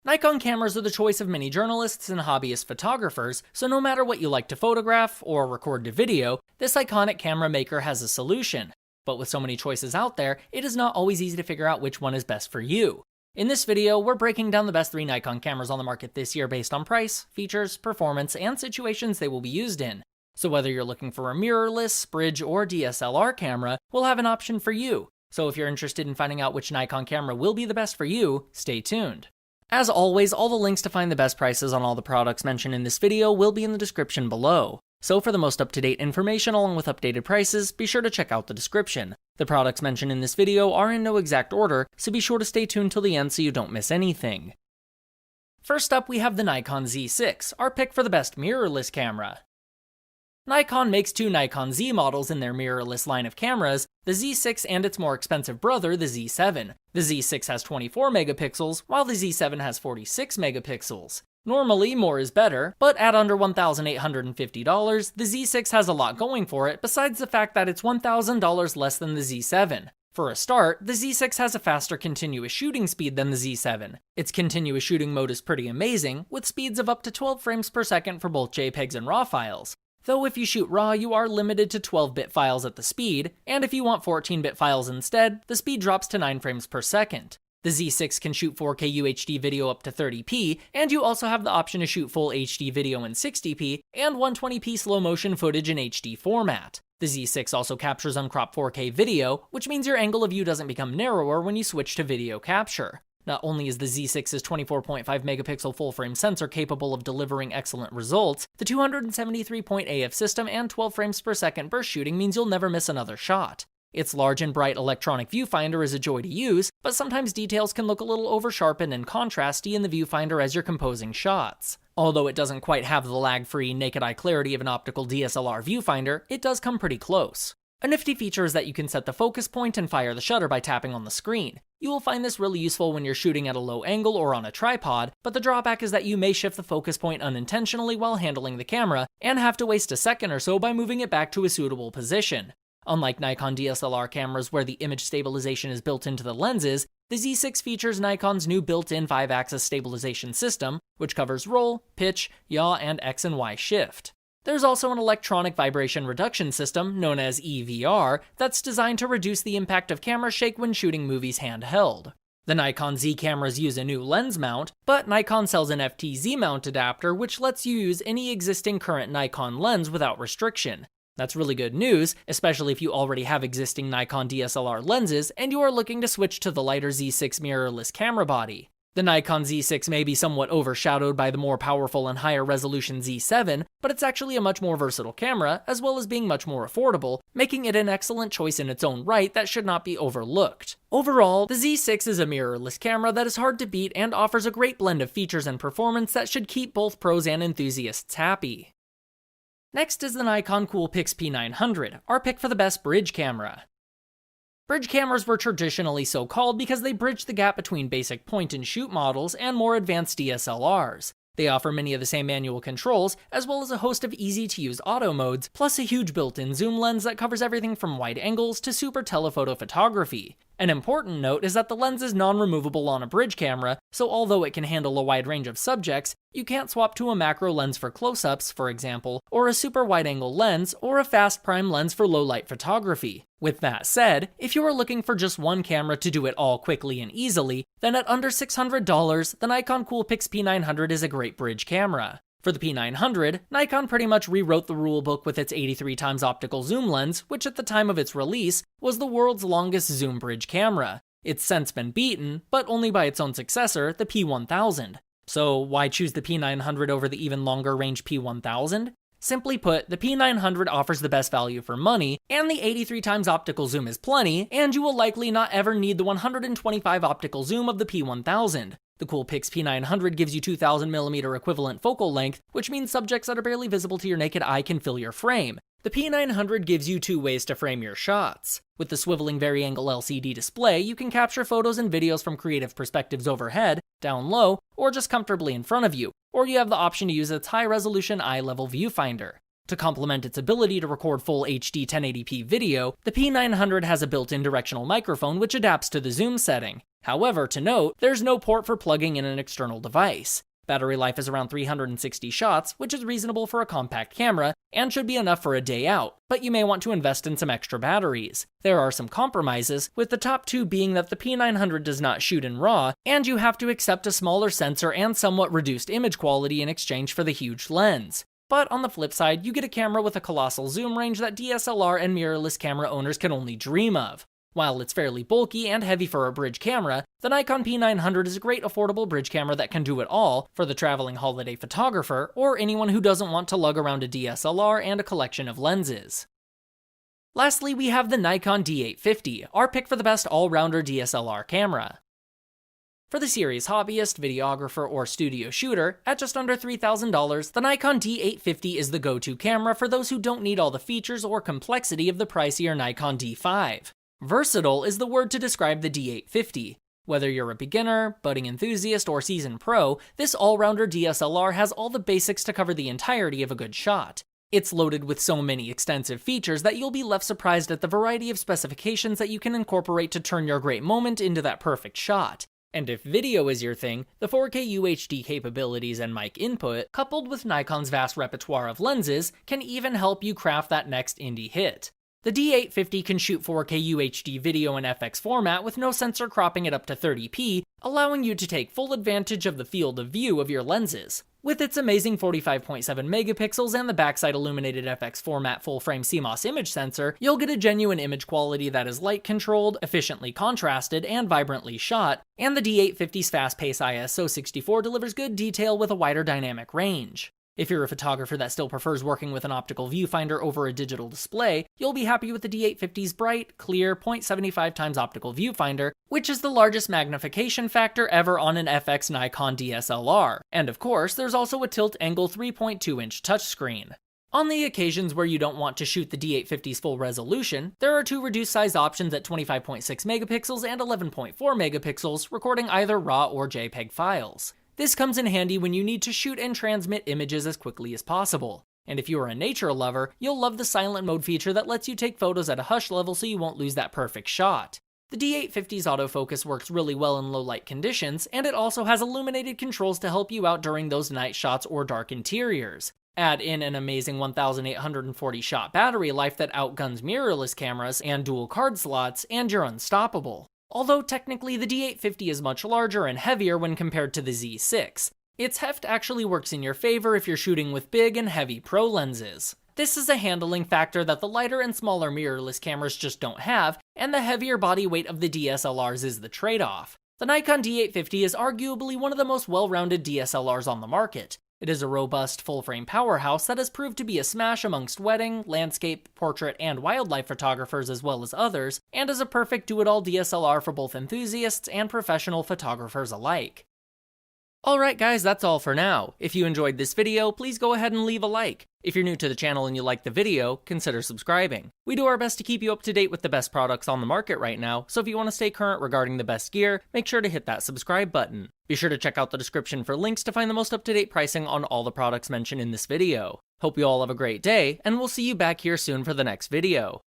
Nikon cameras are the choice of many journalists and hobbyist photographers, so no matter what you like to photograph or record to video, this iconic camera maker has a solution. But with so many choices out there, it is not always easy to figure out which one is best for you. In this video, we're breaking down the best 3 Nikon cameras on the market this year based on price, features, performance, and situations they will be used in. So whether you're looking for a mirrorless, bridge, or DSLR camera, we'll have an option for you. So if you're interested in finding out which Nikon camera will be the best for you, stay tuned. As always, all the links to find the best prices on all the products mentioned in this video will be in the description below. So for the most up-to-date information along with updated prices, be sure to check out the description. The products mentioned in this video are in no exact order, so be sure to stay tuned till the end so you don't miss anything. First up, we have the Nikon Z6, our pick for the best mirrorless camera. Nikon makes 2 Nikon Z models in their mirrorless line of cameras, the Z6 and its more expensive brother, the Z7. The Z6 has 24 megapixels, while the Z7 has 46 megapixels. Normally, more is better, but at under $1,850, the Z6 has a lot going for it besides the fact that it's $1,000 less than the Z7. For a start, the Z6 has a faster continuous shooting speed than the Z7. Its continuous shooting mode is pretty amazing, with speeds of up to 12 frames per second for both JPEGs and RAW files. Though if you shoot RAW, you are limited to 12-bit files at the speed, and if you want 14-bit files instead, the speed drops to 9 frames per second. The Z6 can shoot 4K UHD video up to 30p, and you also have the option to shoot full HD video in 60p, and 120p slow motion footage in HD format. The Z6 also captures uncropped 4K video, which means your angle of view doesn't become narrower when you switch to video capture. Not only is the Z6's 24.5 megapixel full-frame sensor capable of delivering excellent results, the 273-point AF system and 12 frames per second burst shooting means you'll never miss another shot. Its large and bright electronic viewfinder is a joy to use, but sometimes details can look a little over-sharpened and contrasty in the viewfinder as you're composing shots. Although it doesn't quite have the lag-free, naked-eye clarity of an optical DSLR viewfinder, it does come pretty close. A nifty feature is that you can set the focus point and fire the shutter by tapping on the screen. You will find this really useful when you're shooting at a low angle or on a tripod, but the drawback is that you may shift the focus point unintentionally while handling the camera, and have to waste a second or so by moving it back to a suitable position. Unlike Nikon DSLR cameras where the image stabilization is built into the lenses, the Z6 features Nikon's new built-in 5-axis stabilization system, which covers roll, pitch, yaw, and X and Y shift. There's also an electronic vibration reduction system, known as EVR, that's designed to reduce the impact of camera shake when shooting movies handheld. The Nikon Z cameras use a new lens mount, but Nikon sells an FTZ mount adapter which lets you use any existing current Nikon lens without restriction. That's really good news, especially if you already have existing Nikon DSLR lenses and you are looking to switch to the lighter Z6 mirrorless camera body. The Nikon Z6 may be somewhat overshadowed by the more powerful and higher resolution Z7, but it's actually a much more versatile camera, as well as being much more affordable, making it an excellent choice in its own right that should not be overlooked. Overall, the Z6 is a mirrorless camera that is hard to beat and offers a great blend of features and performance that should keep both pros and enthusiasts happy. Next is the Nikon Coolpix P900, our pick for the best bridge camera. Bridge cameras were traditionally so called because they bridge the gap between basic point-and-shoot models and more advanced DSLRs. They offer many of the same manual controls, as well as a host of easy-to-use auto modes, plus a huge built-in zoom lens that covers everything from wide angles to super telephoto photography. An important note is that the lens is non-removable on a bridge camera, so although it can handle a wide range of subjects, you can't swap to a macro lens for close-ups, for example, or a super wide-angle lens, or a fast prime lens for low-light photography. With that said, if you are looking for just one camera to do it all quickly and easily, then at under $600, the Nikon Coolpix P900 is a great bridge camera. For the P900, Nikon pretty much rewrote the rulebook with its 83x optical zoom lens, which at the time of its release, was the world's longest zoom bridge camera. It's since been beaten, but only by its own successor, the P1000. So why choose the P900 over the even longer range P1000? Simply put, the P900 offers the best value for money, and the 83x optical zoom is plenty, and you will likely not ever need the 125 optical zoom of the P1000. The Coolpix P900 gives you 2000mm equivalent focal length, which means subjects that are barely visible to your naked eye can fill your frame. The P900 gives you 2 ways to frame your shots. With the swiveling vari-angle LCD display, you can capture photos and videos from creative perspectives overhead, down low, or just comfortably in front of you, or you have the option to use its high-resolution eye-level viewfinder. To complement its ability to record full HD 1080p video, the P900 has a built-in directional microphone which adapts to the zoom setting. However, to note, there's no port for plugging in an external device. Battery life is around 360 shots, which is reasonable for a compact camera, and should be enough for a day out, but you may want to invest in some extra batteries. There are some compromises, with the top two being that the P900 does not shoot in RAW, and you have to accept a smaller sensor and somewhat reduced image quality in exchange for the huge lens. But on the flip side, you get a camera with a colossal zoom range that DSLR and mirrorless camera owners can only dream of. While it's fairly bulky and heavy for a bridge camera, the Nikon P900 is a great affordable bridge camera that can do it all for the traveling holiday photographer or anyone who doesn't want to lug around a DSLR and a collection of lenses. Lastly, we have the Nikon D850, our pick for the best all-rounder DSLR camera. For the serious hobbyist, videographer, or studio shooter, at just under $3,000, the Nikon D850 is the go-to camera for those who don't need all the features or complexity of the pricier Nikon D5. Versatile is the word to describe the D850. Whether you're a beginner, budding enthusiast, or seasoned pro, this all-rounder DSLR has all the basics to cover the entirety of a good shot. It's loaded with so many extensive features that you'll be left surprised at the variety of specifications that you can incorporate to turn your great moment into that perfect shot. And if video is your thing, the 4K UHD capabilities and mic input, coupled with Nikon's vast repertoire of lenses, can even help you craft that next indie hit. The D850 can shoot 4K UHD video in FX format with no sensor cropping it up to 30p, allowing you to take full advantage of the field of view of your lenses. With its amazing 45.7 megapixels and the backside illuminated FX format full-frame CMOS image sensor, you'll get a genuine image quality that is light-controlled, efficiently contrasted, and vibrantly shot, and the D850's fast-paced ISO 64 delivers good detail with a wider dynamic range. If you're a photographer that still prefers working with an optical viewfinder over a digital display, you'll be happy with the D850's bright, clear 0.75x optical viewfinder, which is the largest magnification factor ever on an FX Nikon DSLR. And of course, there's also a tilt-angle 3.2-inch touchscreen. On the occasions where you don't want to shoot the D850's full resolution, there are two reduced size options at 25.6 megapixels and 11.4 megapixels, recording either RAW or JPEG files. This comes in handy when you need to shoot and transmit images as quickly as possible. And if you're a nature lover, you'll love the silent mode feature that lets you take photos at a hush level so you won't lose that perfect shot. The D850's autofocus works really well in low light conditions, and it also has illuminated controls to help you out during those night shots or dark interiors. Add in an amazing 1,840 shot battery life that outguns mirrorless cameras and dual card slots, and you're unstoppable. Although technically the D850 is much larger and heavier when compared to the Z6. Its heft actually works in your favor if you're shooting with big and heavy pro lenses. This is a handling factor that the lighter and smaller mirrorless cameras just don't have, and the heavier body weight of the DSLRs is the trade-off. The Nikon D850 is arguably one of the most well-rounded DSLRs on the market. It is a robust, full-frame powerhouse that has proved to be a smash amongst wedding, landscape, portrait, and wildlife photographers as well as others, and is a perfect do-it-all DSLR for both enthusiasts and professional photographers alike. Alright guys, that's all for now. If you enjoyed this video, please go ahead and leave a like. If you're new to the channel and you like the video, consider subscribing. We do our best to keep you up to date with the best products on the market right now, so if you want to stay current regarding the best gear, make sure to hit that subscribe button. Be sure to check out the description for links to find the most up-to-date pricing on all the products mentioned in this video. Hope you all have a great day, and we'll see you back here soon for the next video.